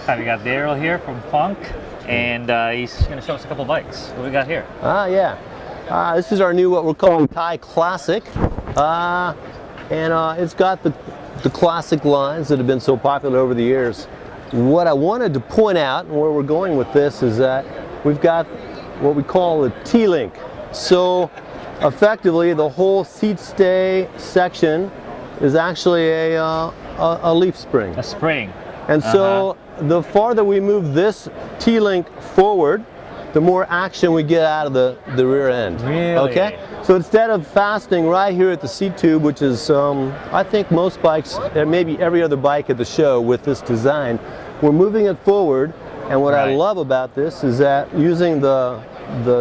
Hi, we got Daryl here from Funk, and he's going to show us a couple bikes. What we got here? Yeah. This is our new, what we're calling Thai Classic. It's got the classic lines that have been so popular over the years. What I wanted to point out, and where we're going with this, is that we've got what we call a T-link. So effectively, the whole seat stay section is actually a leaf spring. A spring. And so the farther we move this T-link forward, the more action we get out of the rear end. Really? Okay? So instead of fastening right here at the seat tube, which is, I think most bikes, and maybe every other bike at the show with this design, we're moving it forward. And what I love about this is that using the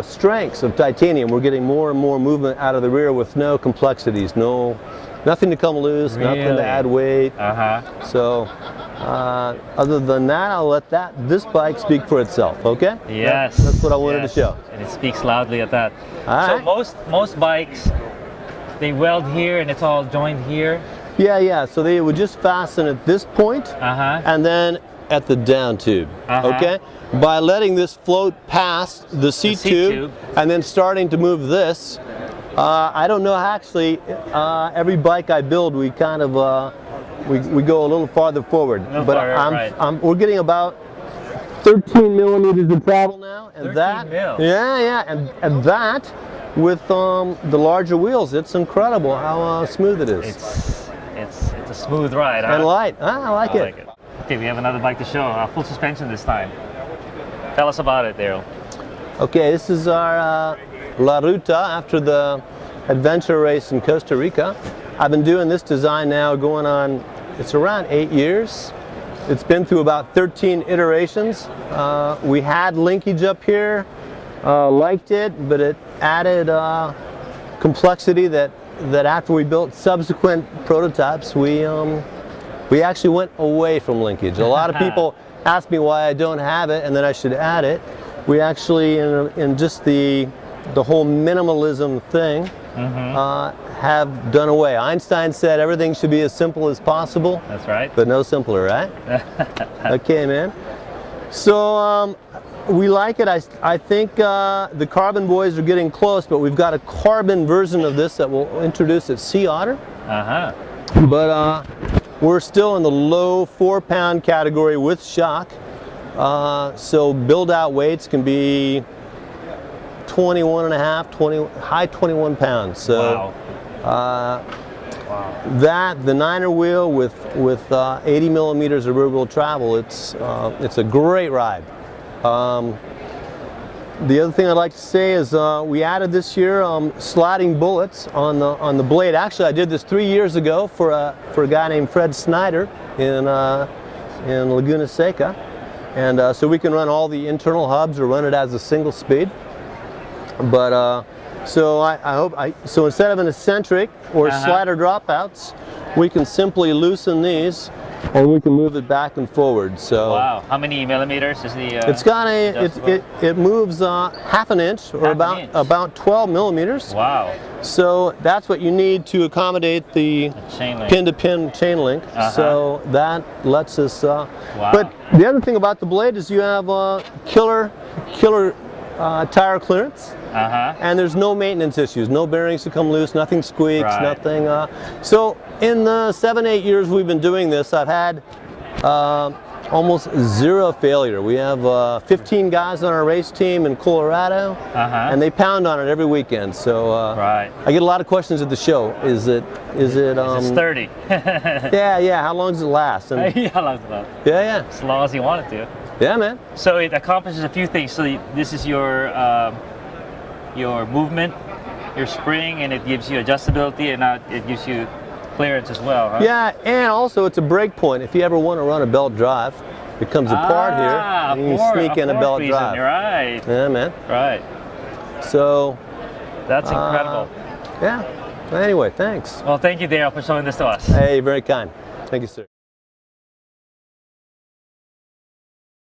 strengths of titanium, we're getting more and more movement out of the rear with no complexities, nothing to come loose, nothing to add weight. So other than that, I'll let this bike speak for itself, okay? Yes. That's what I wanted to show. And it speaks loudly at that. All right. So most bikes, they weld here and it's all joined here? Yeah. So they would just fasten at this point and then at the down tube, okay? By letting this float past the seat tube and then starting to move this, I don't know, actually, every bike I build, we kind of, we go a little farther forward. We're getting about 13 millimeters of travel now, and and that with the larger wheels, it's incredible how smooth it is. It's a smooth ride, huh? And light. I like it. Okay, we have another bike to show. Full suspension this time. Tell us about it, Daryl. Okay, this is our La Ruta after the adventure race in Costa Rica. I've been doing this design now going on, it's around 8 years. It's been through about 13 iterations. We had linkage up here, liked it, but it added complexity that after we built subsequent prototypes, we actually went away from linkage. A lot of people ask me why I don't have it and then I should add it. We actually, in just the whole minimalism thing, have done away. Einstein said everything should be as simple as possible. That's right. But no simpler, right? Okay, man. So we like it. I think the carbon boys are getting close, but we've got a carbon version of this that we'll introduce at Sea Otter. But we're still in the low 4-pound category with shock. So build out weights can be 21 and a half, high 21 pounds. So the Niner wheel with 80 millimeters of rear wheel travel, it's a great ride. The other thing I'd like to say is we added this year sliding bullets on the blade. Actually, I did this 3 years ago for a guy named Fred Snyder in Laguna Seca, and so we can run all the internal hubs or run it as a single speed. But so instead of an eccentric or slider dropouts, we can simply loosen these and we can move it back and forward. So how many millimeters is the? It's got it moves half an inch or about 12 millimeters. Wow. So that's what you need to accommodate the pin-to-pin chain link. So that lets us. But the other thing about the blade is you have killer tire clearance. And there's no maintenance issues, no bearings to come loose, nothing squeaks, nothing. So in the 7-8 years we've been doing this, I've had almost zero failure. We have 15 guys on our race team in Colorado, and they pound on it every weekend. So I get a lot of questions at the show. Is it sturdy? Yeah. How long does it last? And, how long does it last? Yeah. As long as you want it to. Yeah, man. So it accomplishes a few things. So this is your movement, your spring, and it gives you adjustability, and it gives you clearance as well, huh? Yeah, and also it's a brake point. If you ever want to run a belt drive, it comes apart here, and you sneak in a belt drive. You're right. Yeah, man. Right. So that's incredible. Yeah. Anyway, thanks. Well, thank you, Daryl, for showing this to us. Hey, very kind. Thank you, sir.